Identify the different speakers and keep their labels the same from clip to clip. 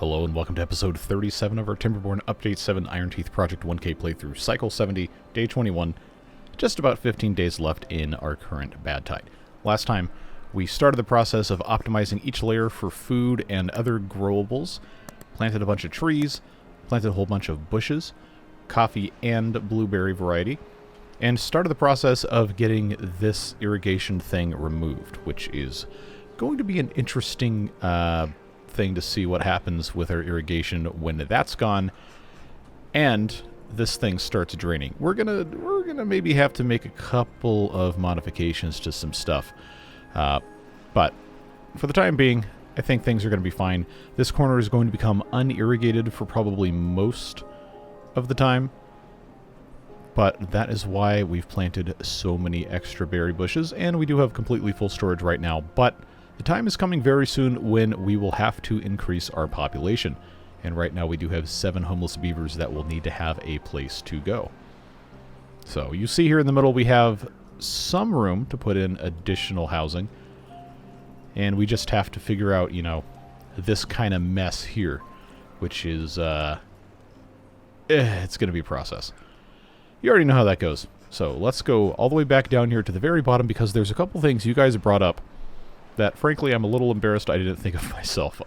Speaker 1: Hello and welcome to episode 37 of our Timberborn Update 7 Iron Teeth Project 1K playthrough, Cycle 70, Day 21. Just about 15 days left in our current bad tide. Last time, we started the process of optimizing each layer for food and other growables, planted a bunch of trees, planted a whole bunch of bushes, coffee and blueberry variety, and started the process of getting this irrigation thing removed, which is going to be an interesting thing to see what happens with our irrigation when that's gone and this thing starts draining. We're gonna maybe have to make a couple of modifications to some stuff, but for the time being, I think things are going to be fine. This corner is going to become unirrigated for probably most of the time, but that is why we've planted so many extra berry bushes, and we do have completely full storage right now, but the time is coming very soon when we will have to increase our population. And right now we do have 7 homeless beavers that will need to have a place to go. So you see here in the middle we have some room to put in additional housing. And we just have to figure out, you know, this kind of mess here, which is, it's going to be a process. You already know how that goes. So let's go all the way back down here to the very bottom because there's a couple things you guys brought up that, frankly, I'm a little embarrassed I didn't think of myself.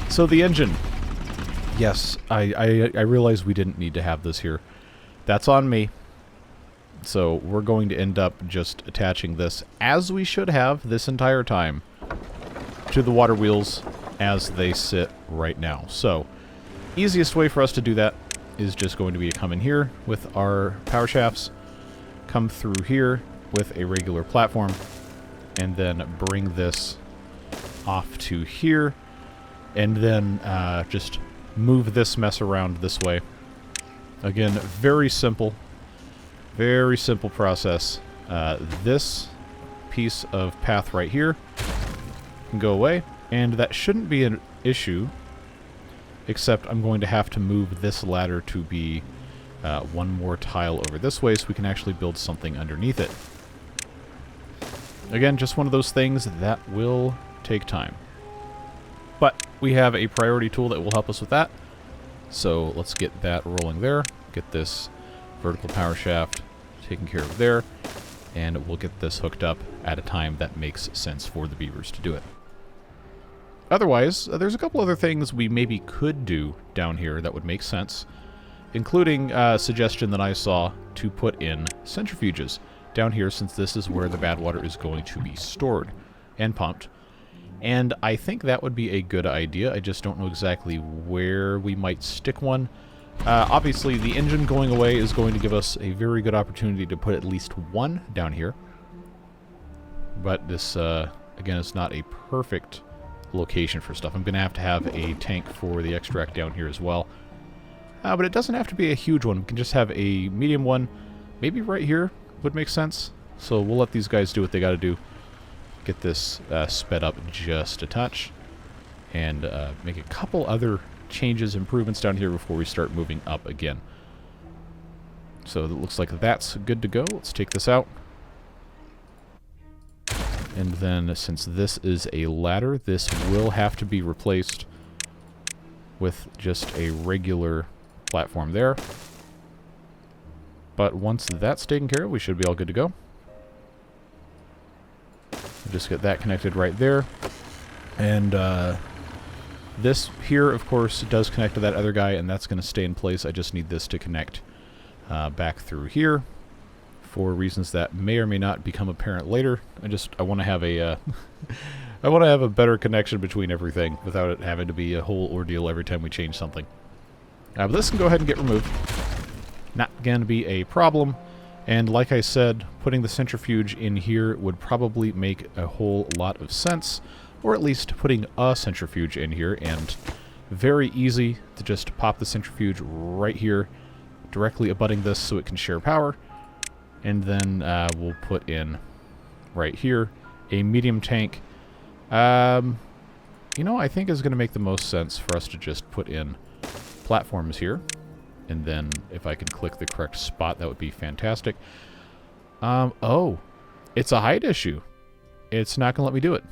Speaker 1: So the engine. Yes, I realize we didn't need to have this here. That's on me. So we're going to end up just attaching this, as we should have this entire time, to the water wheels as they sit right now. So, easiest way for us to do that is just going to be to come in here with our power shafts, come through here with a regular platform, and then bring this off to here, and then just move this mess around this way. Again, very simple process. This piece of path right here can go away, and that shouldn't be an issue, except I'm going to have to move this ladder to be one more tile over this way so we can actually build something underneath it. Again, just one of those things that will take time. But we have a priority tool that will help us with that. So let's get that rolling there. Get this vertical power shaft taken care of there. And we'll get this hooked up at a time that makes sense for the beavers to do it. Otherwise, there's a couple other things we maybe could do down here that would make sense, including a suggestion that I saw to put in centrifuges down here, since this is where the bad water is going to be stored and pumped. And I think that would be a good idea. I just don't know exactly where we might stick one. Obviously, the engine going away is going to give us a very good opportunity to put at least one down here. But this, again, is not a perfect location for stuff. I'm going to have a tank for the extract down here as well. But it doesn't have to be a huge one. We can just have a medium one, maybe right here would make sense. So we'll let these guys do what they got to do. Get this sped up just a touch, and make a couple other changes, improvements down here before we start moving up again. So it looks like that's good to go. Let's take this out. And then, since this is a ladder, this will have to be replaced with just a regular platform there. But once that's taken care of, we should be all good to go. Just get that connected right there. And this here, of course, does connect to that other guy, and that's going to stay in place. I just need this to connect back through here for reasons that may or may not become apparent later. I want to have a I want to have a better connection between everything without it having to be a whole ordeal every time we change something. But this can go ahead and get removed. Not going to be a problem. And like I said, putting the centrifuge in here would probably make a whole lot of sense, or at least putting a centrifuge in here, and very easy to just pop the centrifuge right here, directly abutting this so it can share power. And then we'll put in right here a medium tank. You know, I think is going to make the most sense for us to just put in platforms here. And then if I can click the correct spot, that would be fantastic. Oh, it's a height issue. It's not going to let me do it.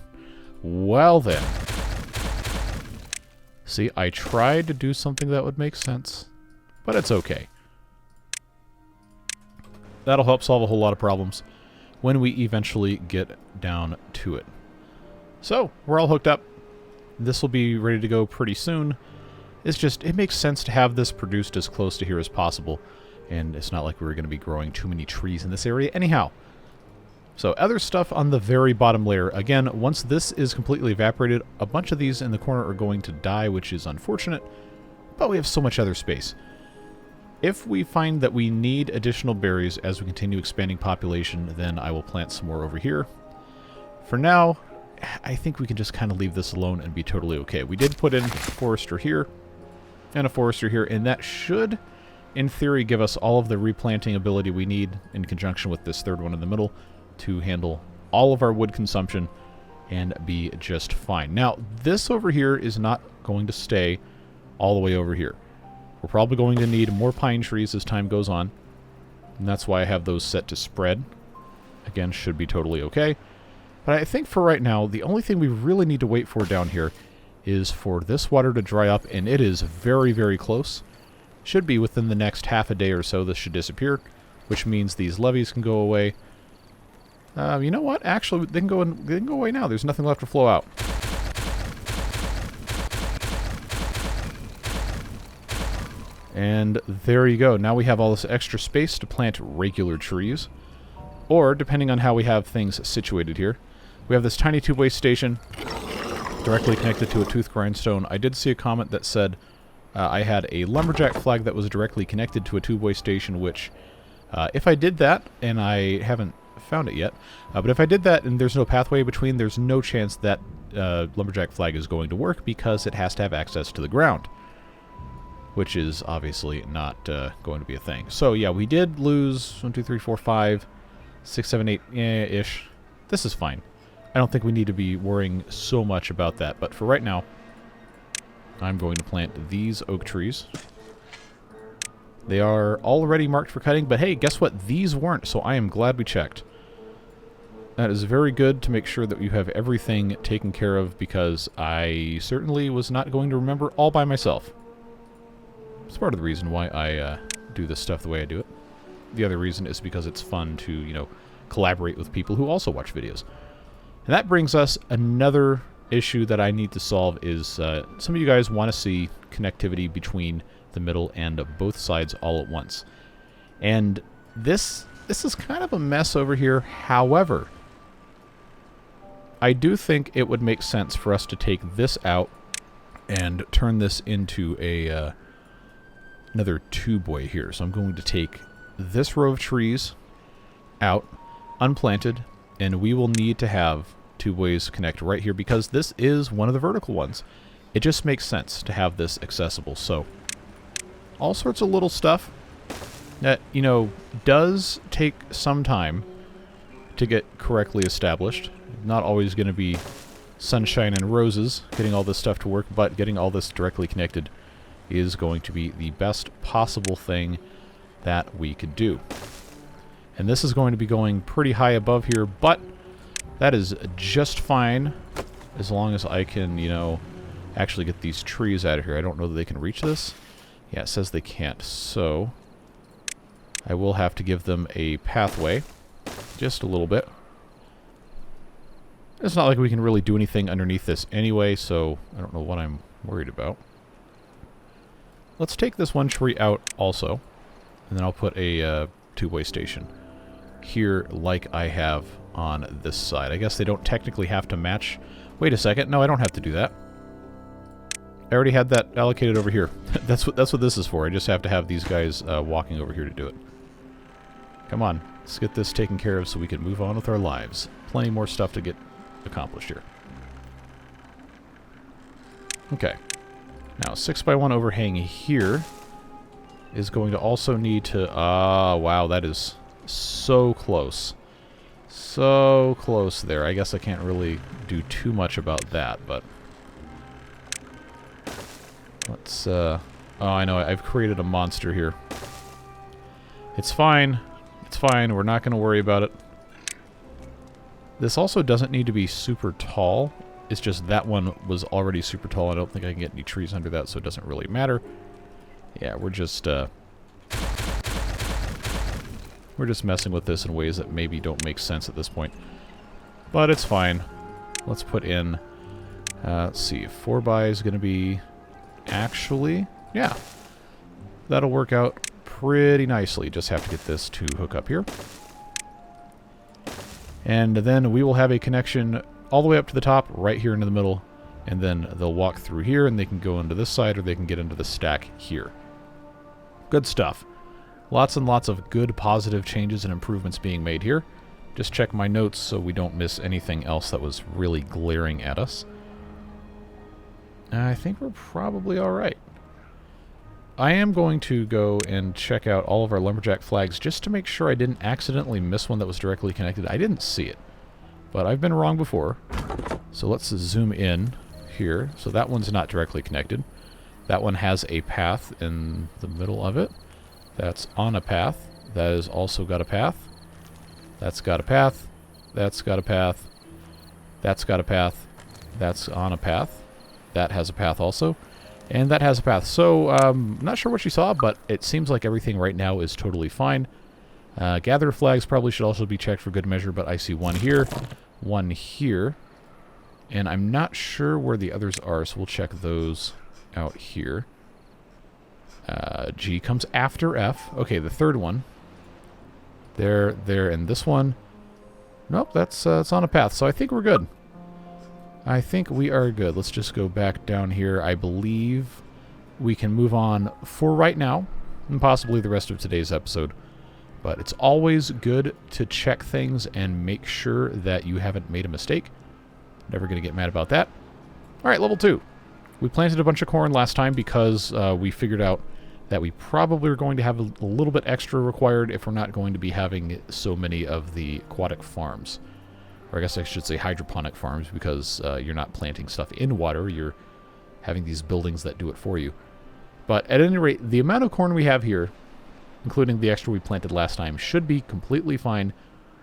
Speaker 1: Well then. See, I tried to do something that would make sense, but it's okay. That'll help solve a whole lot of problems when we eventually get down to it. So, we're all hooked up. This will be ready to go pretty soon. It's just, it makes sense to have this produced as close to here as possible, and it's not like we're going to be growing too many trees in this area anyhow. So, other stuff on the very bottom layer. Again, once this is completely evaporated, a bunch of these in the corner are going to die, which is unfortunate, but we have so much other space. If we find that we need additional berries as we continue expanding population, then I will plant some more over here. For now, I think we can just kind of leave this alone and be totally okay. We did put in a forester here and a forester here, and that should, in theory, give us all of the replanting ability we need in conjunction with this third one in the middle to handle all of our wood consumption and be just fine. Now, this over here is not going to stay all the way over here. We're probably going to need more pine trees as time goes on, and that's why I have those set to spread. Again, should be totally okay. But I think for right now, the only thing we really need to wait for down here is for this water to dry up, and it is very, very close. Should be within the next half a day or so this should disappear, which means these levees can go away. You know what? Actually, they can go away now. There's nothing left to flow out. And there you go. Now we have all this extra space to plant regular trees. Or, depending on how we have things situated here, we have this tiny tube waste station directly connected to a tooth grindstone. I did see a comment that said I had a lumberjack flag that was directly connected to a tube waste station, which, if I did that, and I haven't found it yet, but if I did that and there's no pathway between, there's no chance that lumberjack flag is going to work because it has to have access to the ground, which is obviously not going to be a thing. So yeah, we did lose 1, 2, 3, 4, 5, 6, 7, 8 ish. This is fine. I don't think we need to be worrying so much about that, but for right now, I'm going to plant these oak trees. They are already marked for cutting, but hey, guess what? These weren't, so I am glad we checked. That is very good to make sure that you have everything taken care of, because I certainly was not going to remember all by myself. It's part of the reason why I do this stuff the way I do it. The other reason is because it's fun to, you know, collaborate with people who also watch videos. And that brings us another issue that I need to solve is some of you guys want to see connectivity between the middle and both sides all at once. And this is kind of a mess over here. However, I do think it would make sense for us to take this out and turn this into a another tubeway here. So I'm going to take this row of trees out, unplanted, and we will need to have tubeways connect right here because this is one of the vertical ones. It just makes sense to have this accessible. So all sorts of little stuff that, you know, does take some time to get correctly established. Not always going to be sunshine and roses getting all this stuff to work, but getting all this directly connected is going to be the best possible thing that we could do. And this is going to be going pretty high above here, but that is just fine as long as I can, you know, actually get these trees out of here. I don't know that they can reach this. Yeah, it says they can't, so I will have to give them a pathway, just a little bit. It's not like we can really do anything underneath this anyway, so I don't know what I'm worried about. Let's take this one tree out also, and then I'll put a two-way station here like I have on this side. I guess they don't technically have to match. Wait a second. No, I don't have to do that. I already had that allocated over here. That's what this is for. I just have to have these guys walking over here to do it. Come on. Let's get this taken care of so we can move on with our lives. Plenty more stuff to get accomplished here. Okay. Now, 6x1 overhang here is going to also need to... wow, that is so close. So close there. I guess I can't really do too much about that, but... let's, oh, I know, I've created a monster here. It's fine. It's fine. We're not going to worry about it. This also doesn't need to be super tall. It's just that one was already super tall. I don't think I can get any trees under that, so it doesn't really matter. Yeah, we're just messing with this in ways that maybe don't make sense at this point. But it's fine. Let's put in, let's see, 4x is going to be, actually, yeah. That'll work out pretty nicely. Just have to get this to hook up here. And then we will have a connection all the way up to the top, right here into the middle, and then they'll walk through here, and they can go into this side, or they can get into the stack here. Good stuff. Lots and lots of good, positive changes and improvements being made here. Just check my notes so we don't miss anything else that was really glaring at us. I think we're probably all right. I am going to go and check out all of our lumberjack flags just to make sure I didn't accidentally miss one that was directly connected. I didn't see it, but I've been wrong before. So let's zoom in here. So that one's not directly connected. That one has a path in the middle of it. That's on a path. That has also got a path. That's got a path. That's got a path. That's got a path. That's on a path. That has a path also. And that has a path. So, not sure what you saw, but it seems like everything right now is totally fine. Gather flags probably should also be checked for good measure, but I see one here, one here, and I'm not sure where the others are, so we'll check those out here. G comes after F. Okay, the third one. There, and this one. Nope, that's it's on a path, so I think we're good. I think we are good. Let's just go back down here. I believe we can move on for right now, and possibly the rest of today's episode. But it's always good to check things and make sure that you haven't made a mistake. Never going to get mad about that. All right, level 2. We planted a bunch of corn last time because we figured out that we probably are going to have a little bit extra required if we're not going to be having so many of the aquatic farms. Or I guess I should say hydroponic farms, because you're not planting stuff in water, you're having these buildings that do it for you. But at any rate, the amount of corn we have here, including the extra we planted last time, should be completely fine,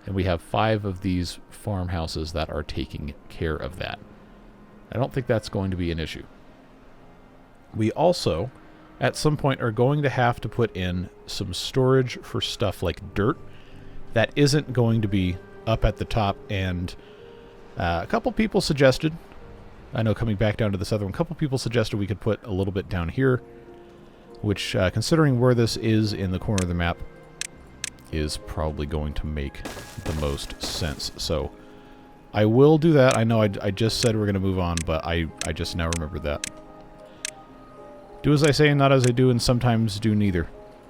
Speaker 1: and we have 5 of these farmhouses that are taking care of that. I don't think that's going to be an issue. We also, at some point, are going to have to put in some storage for stuff like dirt that isn't going to be up at the top, and a couple people suggested, I know coming back down to this other one, a couple people suggested we could put a little bit down here, which, considering where this is in the corner of the map, is probably going to make the most sense. So I will do that. I know I just said we're going to move on, but I just now remember that. Do as I say and not as I do, and sometimes do neither.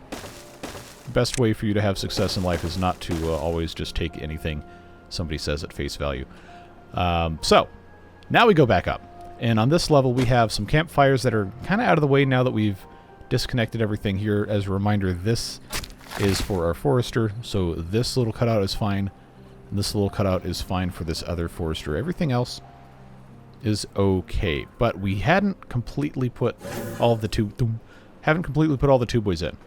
Speaker 1: The best way for you to have success in life is not to always just take anything somebody says at face value. So, now we go back up. And on this level, we have some campfires that are kind of out of the way now that we've disconnected everything here. As a reminder, this is for our forester, so this little cutout is fine. And this little cutout is fine for this other forester. Everything else is okay. But we hadn't completely put all of the tubeways in.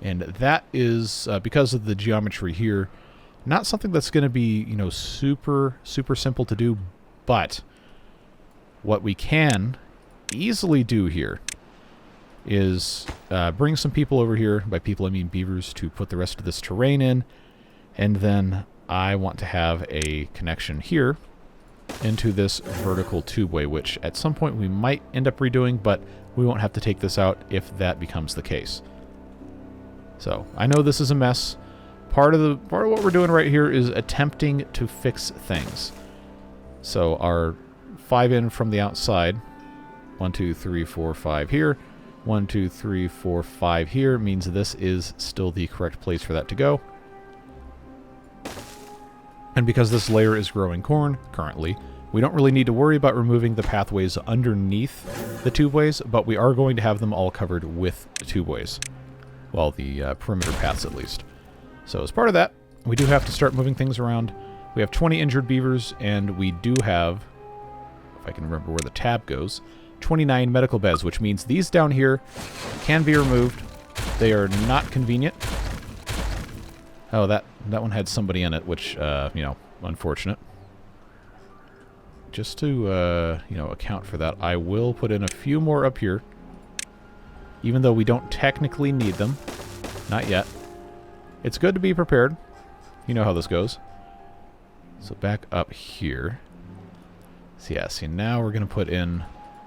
Speaker 1: And that is, because of the geometry here, not something that's going to be, you know, super simple to do. But what we can easily do here is bring some people over here. By people, I mean beavers, to put the rest of this terrain in. And then I want to have a connection here into this vertical tubeway, which at some point we might end up redoing, but we won't have to take this out if that becomes the case. So, I know this is a mess. Part of what we're doing right here is attempting to fix things. So, our 5 in from the outside, 1, 2, 3, 4, 5 here, 1, 2, 3, 4, 5 here, means this is still the correct place for that to go. And because this layer is growing corn currently, we don't really need to worry about removing the pathways underneath the tubeways, but we are going to have them all covered with tubeways. Well, the perimeter paths at least. So as part of that, we do have to start moving things around. We have 20 injured beavers, and we do have, if I can remember where the tab goes, 29 medical beds, which means these down here can be removed. They are not convenient. Oh, that one had somebody in it, which, you know, unfortunate. just to, you know, account for that, I will put in a few more up here. Even though we don't technically need them. Not yet. It's good to be prepared. You know how this goes. So back up here. So yeah, see, now we're going to put in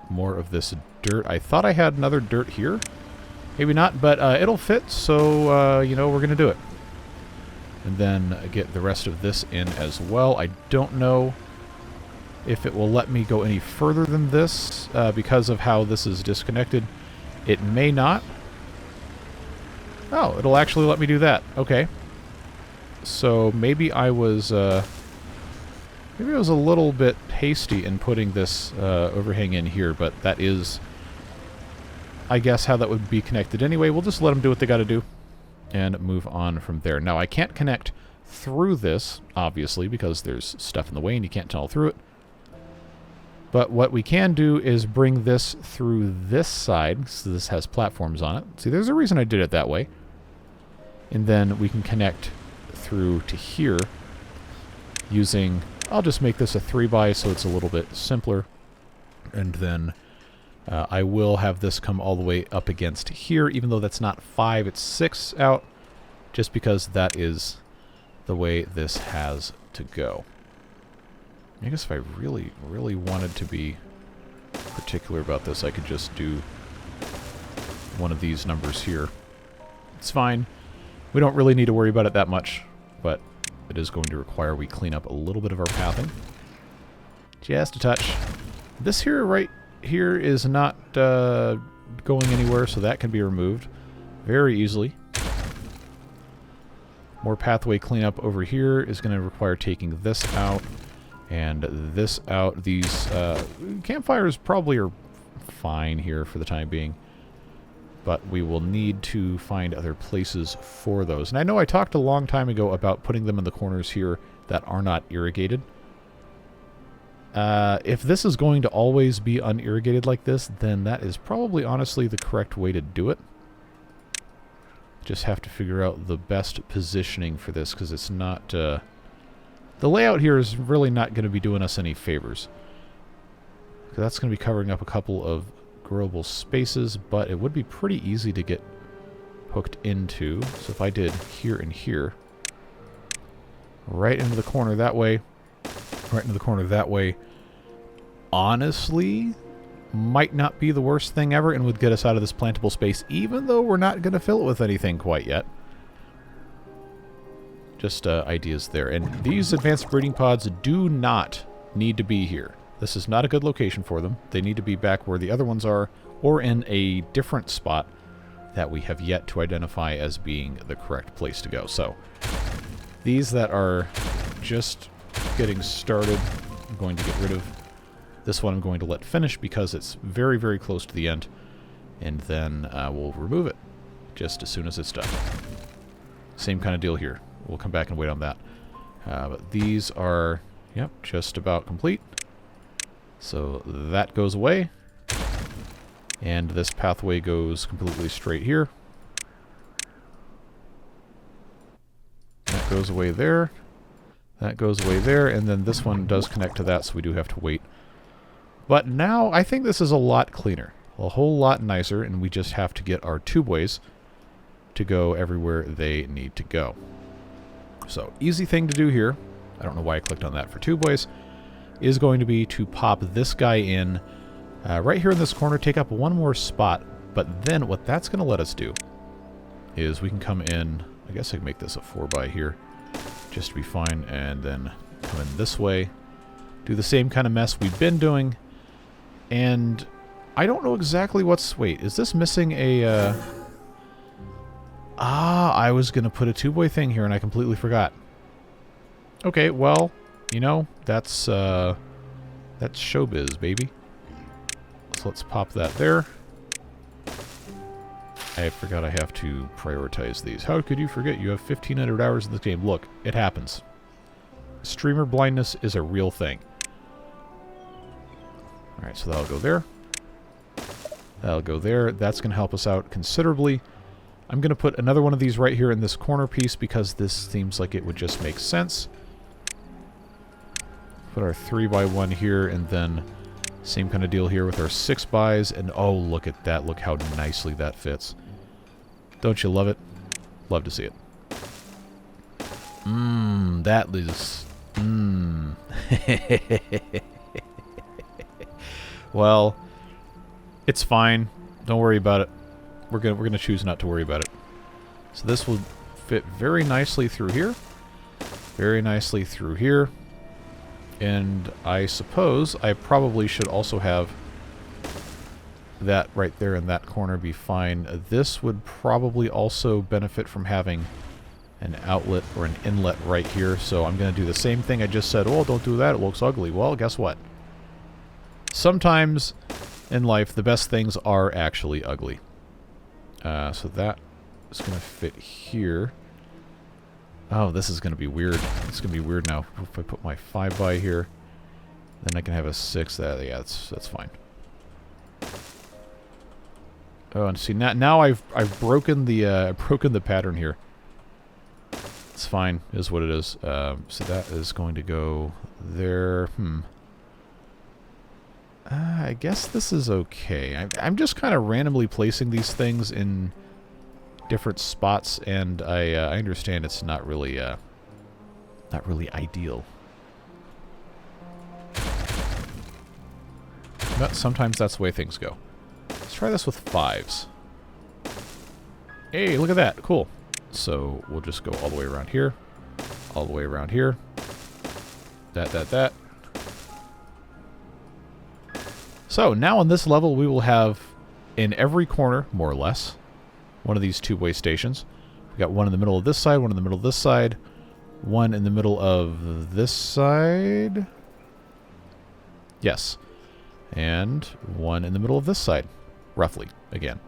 Speaker 1: more of this dirt. I thought I had another dirt here. Maybe not, but it'll fit, so, you know, we're going to do it. And then get the rest of this in as well. I don't know if it will let me go any further than this because of how this is disconnected. It may not. Oh, it'll actually let me do that. Okay. So maybe I was a little bit hasty in putting this overhang in here, but that is, I guess, how that would be connected anyway. We'll just let them do what they got to do and move on from there. Now, I can't connect through this, obviously, because there's stuff in the way and you can't tunnel through it. But what we can do is bring this through this side, so this has platforms on it. See, there's a reason I did it that way. And then we can connect through to here using, I'll just make this a 3x so it's a little bit simpler. And then I will have this come all the way up against here, even though that's not 5, it's 6 out, just because that is the way this has to go. I guess if I really, really wanted to be particular about this, I could just do one of these numbers here. It's fine. We don't really need to worry about it that much, but it is going to require we clean up a little bit of our pathing. Just a touch. This here, right here, is not going anywhere, so that can be removed very easily. More pathway cleanup over here is going to require taking this out and this out. These campfires probably are fine here for the time being, but we will need to find other places for those. And I know I talked a long time ago about putting them in the corners here that are not irrigated. If this is going to always be unirrigated like this, then that is probably honestly the correct way to do it. Just have to figure out the best positioning for this, because it's not... the layout here is really not going to be doing us any favors. That's going to be covering up a couple of growable spaces, but it would be pretty easy to get hooked into. So if I did here and here, right into the corner that way, right into the corner that way, honestly, might not be the worst thing ever and would get us out of this plantable space, even though we're not going to fill it with anything quite yet. Just ideas there. And these advanced breeding pods do not need to be here. This is not a good location for them. They need to be back where the other ones are, or in a different spot that we have yet to identify as being the correct place to go. So, these that are just getting started, I'm going to get rid of. This one I'm going to let finish because it's very, very close to the end. And then we'll remove it just as soon as it's done. Same kind of deal here. We'll come back and wait on that. But these are, yep, just about complete. So that goes away. And this pathway goes completely straight here. That goes away there. That goes away there. And then this one does connect to that, so we do have to wait. But now I think this is a lot cleaner. A whole lot nicer, and we just have to get our tubeways to go everywhere they need to go. So, easy thing to do here, I don't know why I clicked on that for tubeways, is going to be to pop this guy in right here in this corner, take up one more spot, but then what that's going to let us do is we can come in, I guess I can make this a 4x here, just to be fine, and then come in this way, do the same kind of mess we've been doing, and I don't know exactly what's... Wait, is this missing a... I was going to put a two-way thing here and I completely forgot. Okay, well, you know, that's showbiz, baby. So let's pop that there. I forgot I have to prioritize these. How could you forget? You have 1,500 hours in this game. Look, it happens. Streamer blindness is a real thing. Alright, so that'll go there. That'll go there. That's going to help us out considerably. I'm going to put another one of these right here in this corner piece because this seems like it would just make sense Put our 3x1 here, and then same kind of deal here with our 6x's, and oh, look at that. Look how nicely that fits. Don't you love it? Love to see it. That is... Well, it's fine. Don't worry about it. We're gonna choose not to worry about it. So this will fit very nicely through here. Very nicely through here. And I suppose I probably should also have that right there in that corner be fine. This would probably also benefit from having an outlet or an inlet right here. So I'm going to do the same thing I just said. Oh, don't do that. It looks ugly. Well, guess what? Sometimes in life, the best things are actually ugly. So that is going to fit here. Oh, this is going to be weird. It's going to be weird now. If I put my 5x here, then I can have a 6. Yeah, that's fine. Oh, and see now I've broken the pattern here. It's fine, is what it is. So that is going to go there. I guess this is okay. I'm just kind of randomly placing these things in different spots, and I understand it's not really ideal. But sometimes that's the way things go. Let's try this with 5s. Hey, look at that. Cool. So we'll just go all the way around here. All the way around here. That. So now on this level we will have in every corner, more or less, one of these two-way stations. We've got one in the middle of this side, one in the middle of this side, one in the middle of this side. Yes. And one in the middle of this side, roughly, again.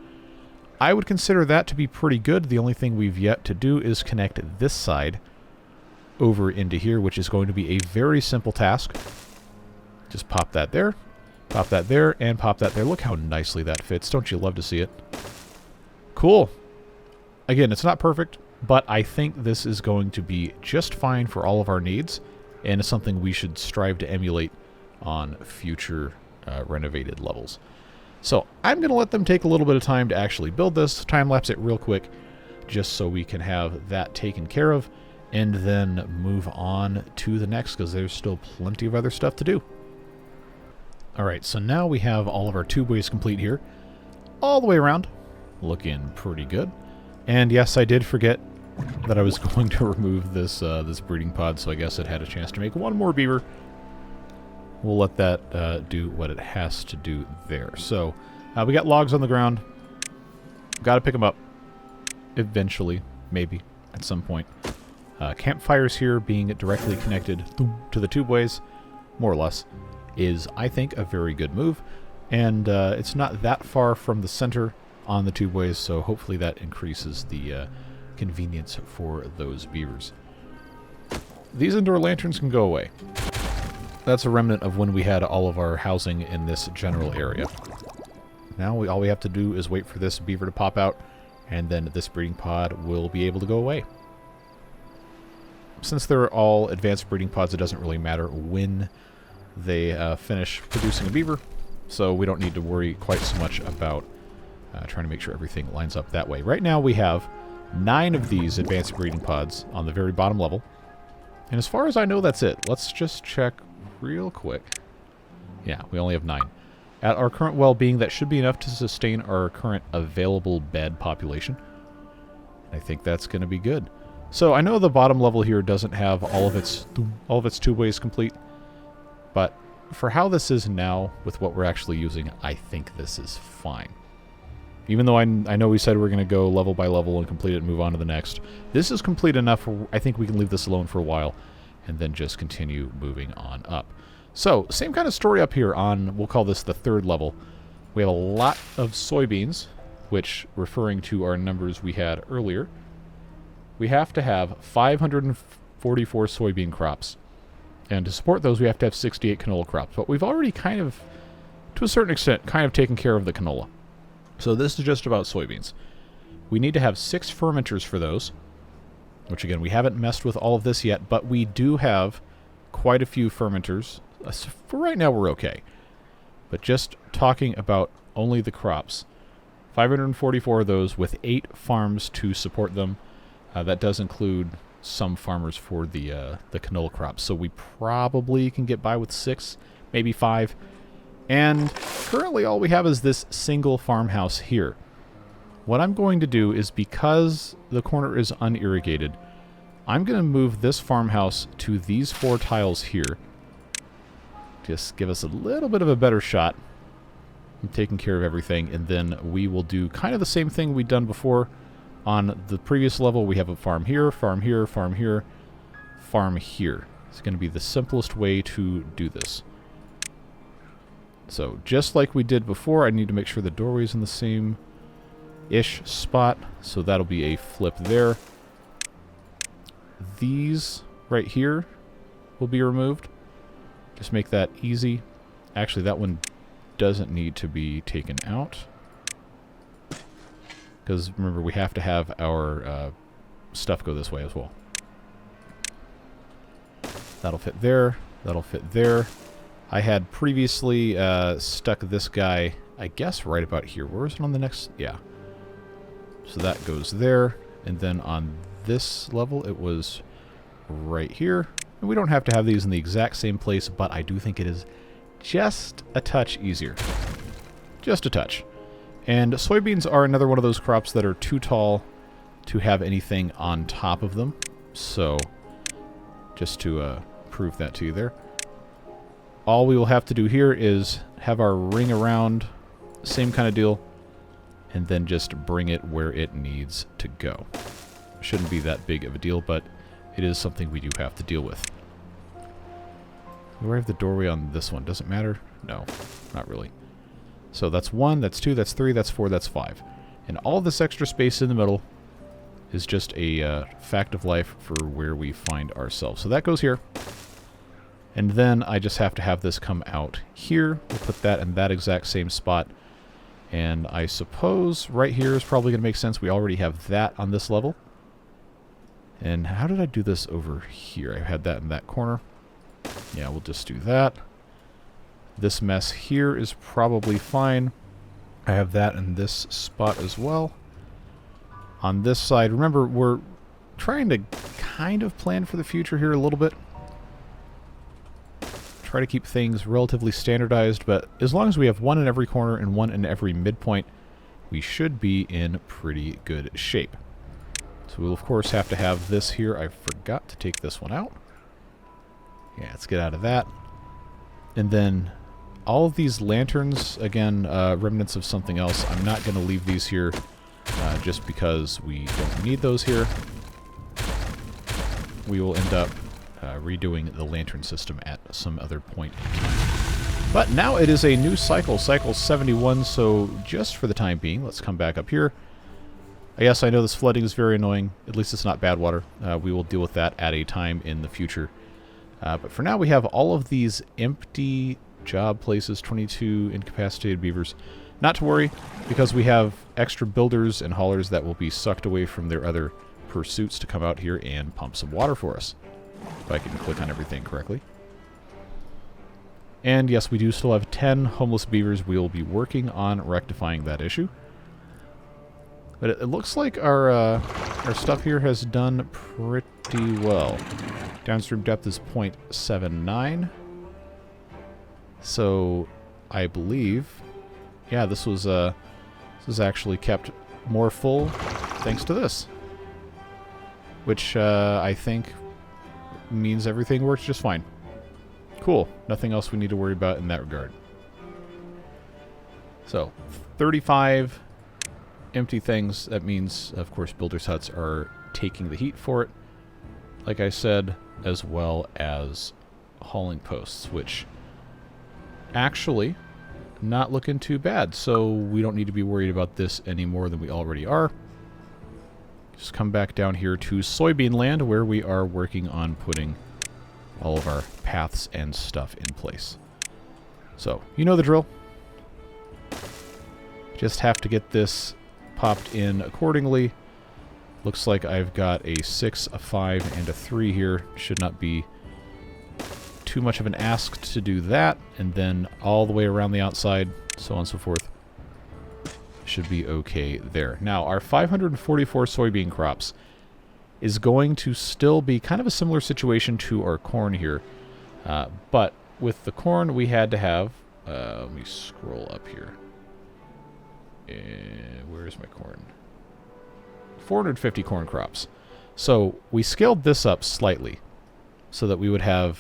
Speaker 1: I would consider that to be pretty good. The only thing we've yet to do is connect this side over into here, which is going to be a very simple task. Just pop that there, and pop that there. Look how nicely that fits. Don't you love to see it? Cool. Again, it's not perfect, but I think this is going to be just fine for all of our needs, and it's something we should strive to emulate on future renovated levels. So I'm going to let them take a little bit of time to actually build this, time-lapse it real quick, just so we can have that taken care of, and then move on to the next, because there's still plenty of other stuff to do. Alright, so now we have all of our tubeways complete here, all the way around, looking pretty good. And yes, I did forget that I was going to remove this this breeding pod, so I guess it had a chance to make one more beaver. We'll let that do what it has to do there. So, we got logs on the ground. Got to pick them up. Eventually. Maybe. At some point. Campfires here being directly connected to the tubeways, more or less, is, I think, a very good move. And it's not that far from the center on the tubeways, so hopefully that increases the convenience for those beavers. These indoor lanterns can go away. That's a remnant of when we had all of our housing in this general area. Now all we have to do is wait for this beaver to pop out, and then this breeding pod will be able to go away. Since they're all advanced breeding pods, it doesn't really matter when they finish producing a beaver, so we don't need to worry quite so much about trying to make sure everything lines up that way. Right now we have 9 of these advanced breeding pods on the very bottom level, and as far as I know, that's it. Let's just check real quick. Yeah, we only have 9. At our current well-being, that should be enough to sustain our current available bed population. I think that's going to be good. So I know the bottom level here doesn't have all of its tubeways complete, but for how this is now with what we're actually using, I think this is fine. Even though I know we said we're going to go level by level and complete it and move on to the next, this is complete enough. I think we can leave this alone for a while and then just continue moving on up. So, same kind of story up here on, we'll call this the 3rd level. We have a lot of soybeans, which, referring to our numbers we had earlier, we have to have 544 soybean crops. And to support those, we have to have 68 canola crops. But we've already kind of, to a certain extent, kind of taken care of the canola. So this is just about soybeans. We need to have 6 fermenters for those, which again, we haven't messed with all of this yet, but we do have quite a few fermenters. So for right now, we're okay. But just talking about only the crops, 544 of those with 8 farms to support them. That does include some farmers for the canola crops. So we probably can get by with 6, maybe 5. And currently all we have is this single farmhouse here. What I'm going to do is, because the corner is unirrigated, I'm going to move this farmhouse to these 4 tiles here. Just give us a little bit of a better shot. I'm taking care of everything, and then we will do kind of the same thing we'd done before. On the previous level, we have a farm here, farm here, farm here, farm here. It's going to be the simplest way to do this. So just like we did before, I need to make sure the doorway's in the same-ish spot. So that'll be a flip there. These right here will be removed. Just make that easy. Actually, that one doesn't need to be taken out. Because remember, we have to have our stuff go this way as well. That'll fit there. That'll fit there. I had previously stuck this guy, I guess, right about here. Where is it on the next? Yeah. So that goes there. And then on this level, it was right here. And we don't have to have these in the exact same place, but I do think it is just a touch easier. Just a touch. And soybeans are another one of those crops that are too tall to have anything on top of them. So, just to prove that to you there. All we will have to do here is have our ring around, same kind of deal, and then just bring it where it needs to go. Shouldn't be that big of a deal, but it is something we do have to deal with. Do I have the doorway on this one? Does it matter? No, not really. So that's 1, that's 2, that's 3, that's 4, that's 5. And all this extra space in the middle is just a fact of life for where we find ourselves. So that goes here. And then I just have to have this come out here. We'll put that in that exact same spot. And I suppose right here is probably going to make sense. We already have that on this level. And how did I do this over here? I had that in that corner. Yeah, we'll just do that. This mess here is probably fine. I have that in this spot as well. On this side, remember, we're trying to kind of plan for the future here a little bit. Try to keep things relatively standardized, but as long as we have 1 in every corner and 1 in every midpoint, we should be in pretty good shape. So we'll of course have to have this here. I forgot to take this one out. Yeah, let's get out of that. And then all of these lanterns, again, remnants of something else. I'm not going to leave these here just because we don't need those here. We will end up redoing the lantern system at some other point in time. But now it is a new cycle, cycle 71, so just for the time being, let's come back up here. Yes, I know this flooding is very annoying. At least it's not bad water. We will deal with that at a time in the future. But for now, we have all of these empty job places, 22 incapacitated beavers. Not to worry, because we have extra builders and haulers that will be sucked away from their other pursuits to come out here and pump some water for us. If I can click on everything correctly. And yes, we do still have 10 homeless beavers. We will be working on rectifying that issue. But it looks like our stuff here has done pretty well. Downstream depth is 0.79. So I believe, yeah, this was actually kept more full thanks to this, which I think means everything works just fine. Cool. Nothing else we need to worry about in that regard. So 35 empty things. That means, of course, builders' huts are taking the heat for it, like I said, as well as hauling posts, which actually not looking too bad. So we don't need to be worried about this any more than we already are. Just come back down here to soybean land, where we are working on putting all of our paths and stuff in place. So, you know the drill. Just have to get this popped in accordingly. Looks like I've got a 6, a 5, and a 3 here. Should not be too much of an ask to do that, and then all the way around the outside, so on and so forth. Should be okay there. Now, our 544 soybean crops is going to still be kind of a similar situation to our corn here. But with the corn, we had to have... let me scroll up here. Where's my corn? 450 corn crops. So we scaled this up slightly so that we would have...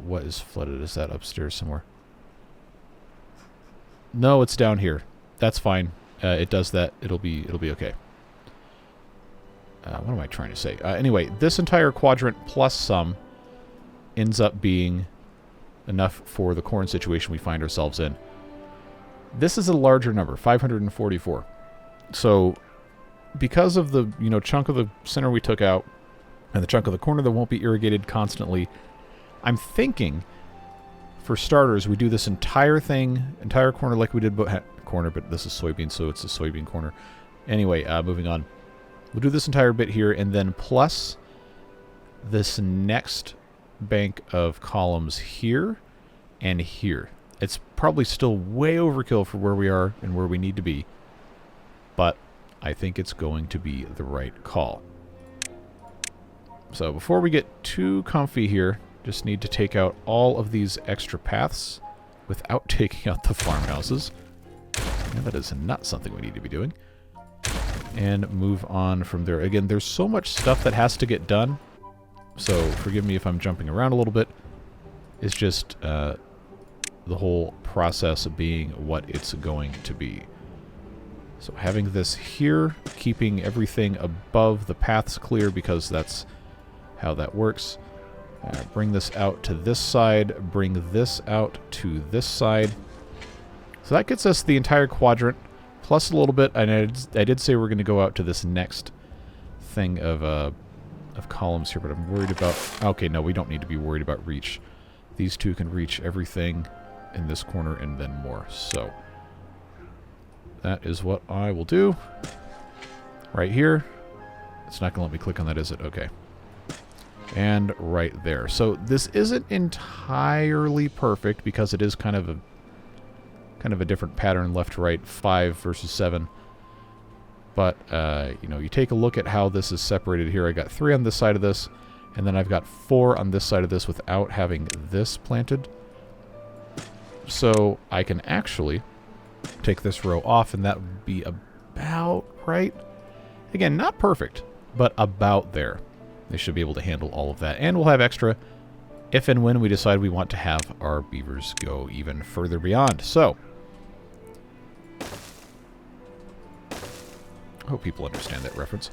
Speaker 1: what is flooded? Is that upstairs somewhere? No, it's down here. That's fine. It does that. It'll be okay. What am I trying to say? Anyway, this entire quadrant plus some ends up being enough for the corn situation we find ourselves in. This is a larger number, 544. So, because of the chunk of the center we took out and the chunk of the corner that won't be irrigated constantly, I'm thinking, for starters, we do this entire corner like we did corner, but this is soybean, so it's a soybean corner. Anyway, moving on. We'll do this entire bit here, and then plus this next bank of columns here and here. It's probably still way overkill for where we are and where we need to be, but I think it's going to be the right call. So before we get too comfy here, just need to take out all of these extra paths without taking out the farmhouses. And that is not something we need to be doing. And move on from there. Again, there's so much stuff that has to get done, so forgive me if I'm jumping around a little bit. It's just the whole process of being what it's going to be. So having this here, keeping everything above the paths clear because that's how that works. Bring this out to this side, bring this out to this side. So that gets us the entire quadrant, plus a little bit, and I did say we're going to go out to this next thing of columns here, but I'm worried about... Okay, no, we don't need to be worried about reach. These two can reach everything in this corner and then more. So that is what I will do. Right here. It's not going to let me click on that, is it? Okay. And right there. So this isn't entirely perfect because it is kind of a different pattern, left to right, 5 versus 7. But, you take a look at how this is separated here. I got 3 on this side of this, and then I've got 4 on this side of this without having this planted. So I can actually take this row off, and that would be about right. Again, not perfect, but about there. They should be able to handle all of that. And we'll have extra if and when we decide we want to have our beavers go even further beyond. So, I hope people understand that reference.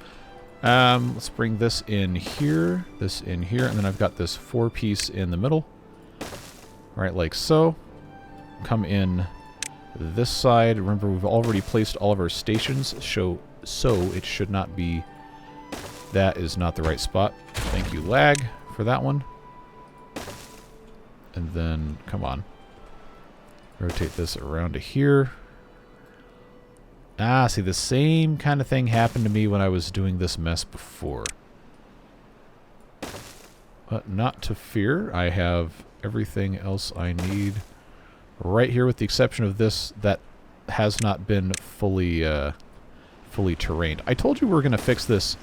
Speaker 1: Let's bring this in here, and then I've got this 4-piece in the middle. Right, like so. Come in this side. Remember, we've already placed all of our stations, so it should not be... That is not the right spot. Thank you, lag, for that one. And then, come on. Rotate this around to here. Ah, see, the same kind of thing happened to me when I was doing this mess before. But not to fear. I have everything else I need right here, with the exception of this that has not been fully terrained. I told you we were going to fix this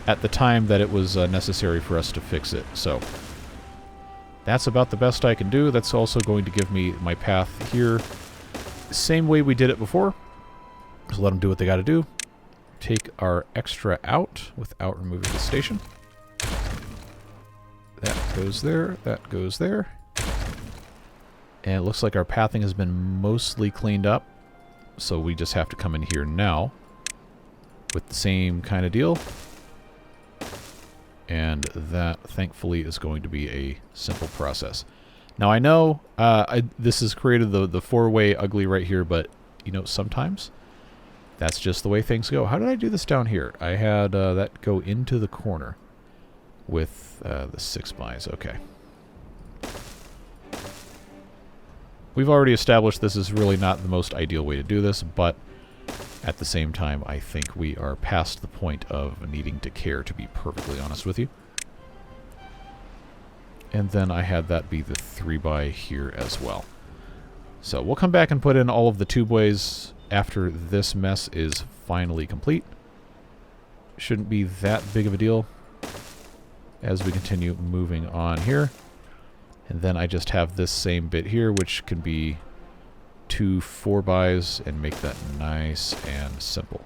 Speaker 1: at the time that it was necessary for us to fix it. So that's about the best I can do. That's also going to give me my path here. Same way we did it before. Just let them do what they got to do. Take our extra out without removing the station. That goes there. That goes there. And it looks like our pathing has been mostly cleaned up. So we just have to come in here now with the same kind of deal. And that, thankfully, is going to be a simple process. Now, I know this has created the 4-way ugly right here, but, sometimes that's just the way things go. How did I do this down here? I had that go into the corner with the 6x. Okay. We've already established this is really not the most ideal way to do this, but at the same time, I think we are past the point of needing to care, to be perfectly honest with you. And then I had that be the 3x here as well. So we'll come back and put in all of the tubeways after this mess is finally complete. Shouldn't be that big of a deal as we continue moving on here. And then I just have this same bit here, which can be 2 4x's and make that nice and simple.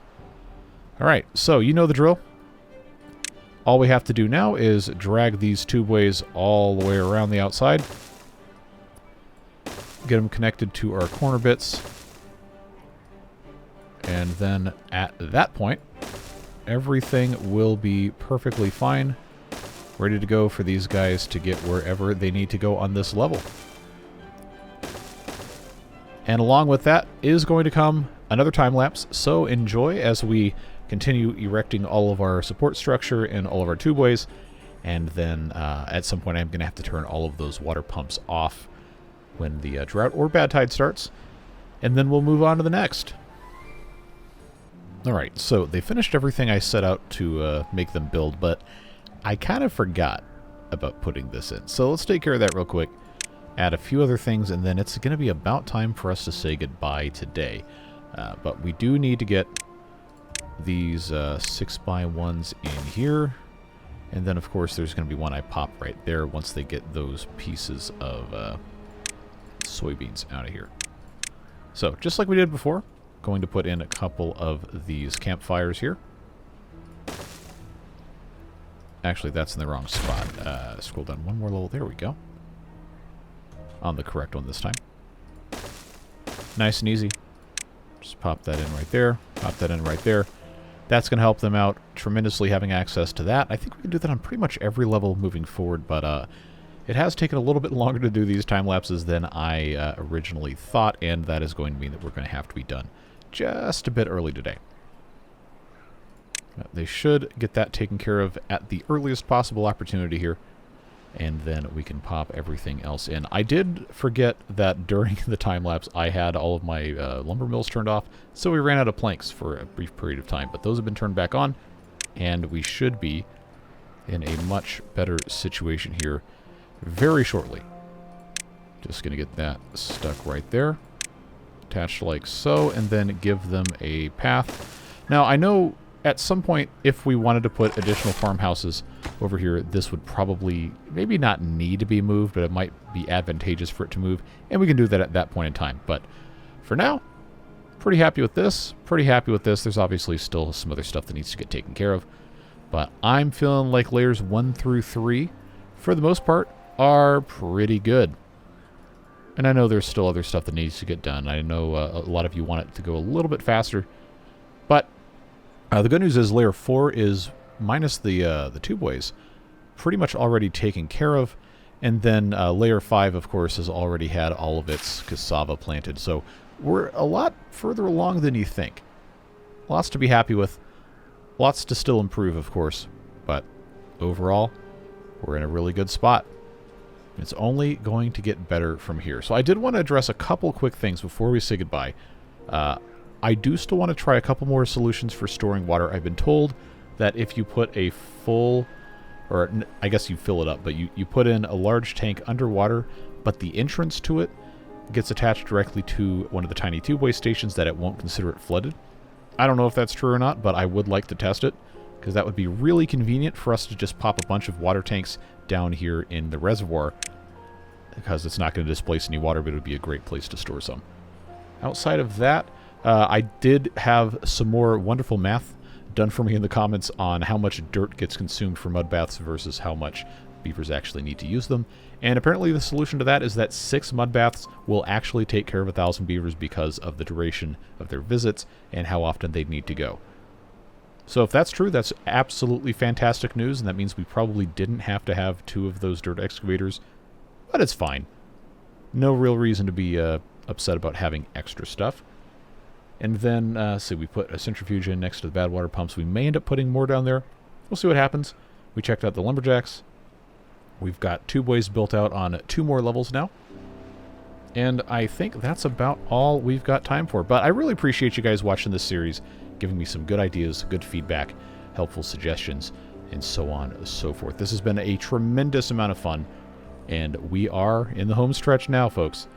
Speaker 1: Alright, so you know the drill. All we have to do now is drag these tubeways all the way around the outside. Get them connected to our corner bits. And then at that point, everything will be perfectly fine. Ready to go for these guys to get wherever they need to go on this level. And along with that is going to come another time lapse, so enjoy as we continue erecting all of our support structure and all of our tubeways. And then at some point I'm going to have to turn all of those water pumps off when the drought or bad tide starts. And then we'll move on to the next. Alright, so they finished everything I set out to make them build, but I kind of forgot about putting this in. So let's take care of that real quick. Add a few other things, and then it's going to be about time for us to say goodbye today. But we do need to get these 6x1s in here. And then, of course, there's going to be one I pop right there once they get those pieces of soybeans out of here. So, just like we did before, going to put in a couple of these campfires here. Actually, that's in the wrong spot. Scroll down one more level. There we go. On the correct one this time. Nice and easy. Just pop that in right there. Pop that in right there. That's going to help them out tremendously having access to that. I think we can do that on pretty much every level moving forward, but it has taken a little bit longer to do these time lapses than I originally thought, and that is going to mean that we're going to have to be done just a bit early today. They should get that taken care of at the earliest possible opportunity here, and then we can pop everything else in. I did forget that during the time lapse I had all of my lumber mills turned off, so we ran out of planks for a brief period of time, but those have been turned back on, and we should be in a much better situation here very shortly. Just going to get that stuck right there, attached like so, and then give them a path. Now, I know at some point, if we wanted to put additional farmhouses over here, this would probably maybe not need to be moved, but it might be advantageous for it to move, and we can do that at that point in time. But for now, pretty happy with this. Pretty happy with this. There's obviously still some other stuff that needs to get taken care of, but I'm feeling like layers 1 through 3, for the most part, are pretty good. And I know there's still other stuff that needs to get done. I know a lot of you want it to go a little bit faster, but the good news is layer 4 is, minus the tubeways, pretty much already taken care of. And then layer 5, of course, has already had all of its cassava planted. So we're a lot further along than you think. Lots to be happy with. Lots to still improve, of course. But overall, we're in a really good spot. It's only going to get better from here. So I did want to address a couple quick things before we say goodbye. I do still want to try a couple more solutions for storing water. I've been told that if you put a full, or I guess you fill it up, but you put in a large tank underwater, but the entrance to it gets attached directly to one of the tiny tubeway stations, that it won't consider it flooded. I don't know if that's true or not, but I would like to test it, because that would be really convenient for us to just pop a bunch of water tanks down here in the reservoir, because it's not going to displace any water, but it would be a great place to store some. Outside of that, I did have some more wonderful math done for me in the comments on how much dirt gets consumed for mud baths versus how much beavers actually need to use them. And apparently the solution to that is that 6 mud baths will actually take care of 1,000 beavers because of the duration of their visits and how often they need to go. So if that's true, that's absolutely fantastic news, and that means we probably didn't have to have 2 of those dirt excavators, but it's fine. No real reason to be upset about having extra stuff. And then, we put a centrifuge in next to the bad water pumps. We may end up putting more down there. We'll see what happens. We checked out the lumberjacks. We've got tubeways built out on 2 more levels now. And I think that's about all we've got time for. But I really appreciate you guys watching this series, giving me some good ideas, good feedback, helpful suggestions, and so on and so forth. This has been a tremendous amount of fun. And we are in the home stretch now, folks.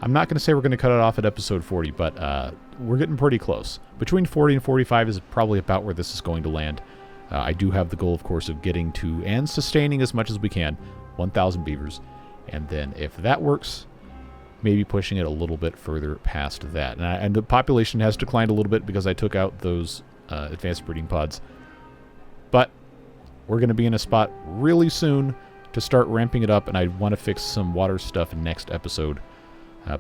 Speaker 1: I'm not going to say we're going to cut it off at episode 40, but we're getting pretty close. Between 40 and 45 is probably about where this is going to land. I do have the goal, of course, of getting to and sustaining as much as we can, 1,000 beavers. And then if that works, maybe pushing it a little bit further past that. And the population has declined a little bit because I took out those advanced breeding pods. But we're going to be in a spot really soon to start ramping it up, and I want to fix some water stuff in next episode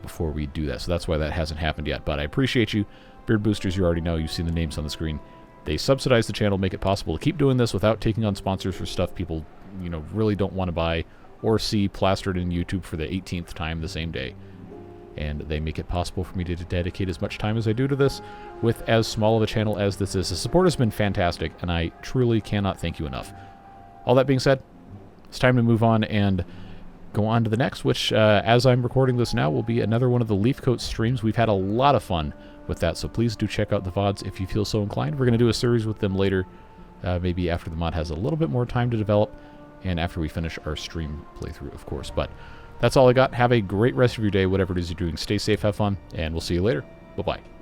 Speaker 1: before we do that. So that's why that hasn't happened yet. But I appreciate you. Beard Boosters, you already know. You've seen the names on the screen. They subsidize the channel, make it possible to keep doing this without taking on sponsors for stuff people, really don't want to buy or see plastered in YouTube for the 18th time the same day. And they make it possible for me to dedicate as much time as I do to this with as small of a channel as this is. The support has been fantastic, and I truly cannot thank you enough. All that being said, it's time to move on and go on to the next, which, as I'm recording this now, will be another one of the leaf coat streams. We've had a lot of fun with that, so please do check out the VODs if you feel so inclined. We're going to do a series with them later, maybe after the mod has a little bit more time to develop, and after we finish our stream playthrough, of course. But that's all I got. Have a great rest of your day, whatever it is you're doing. Stay safe, have fun, and we'll see you later. Bye-bye.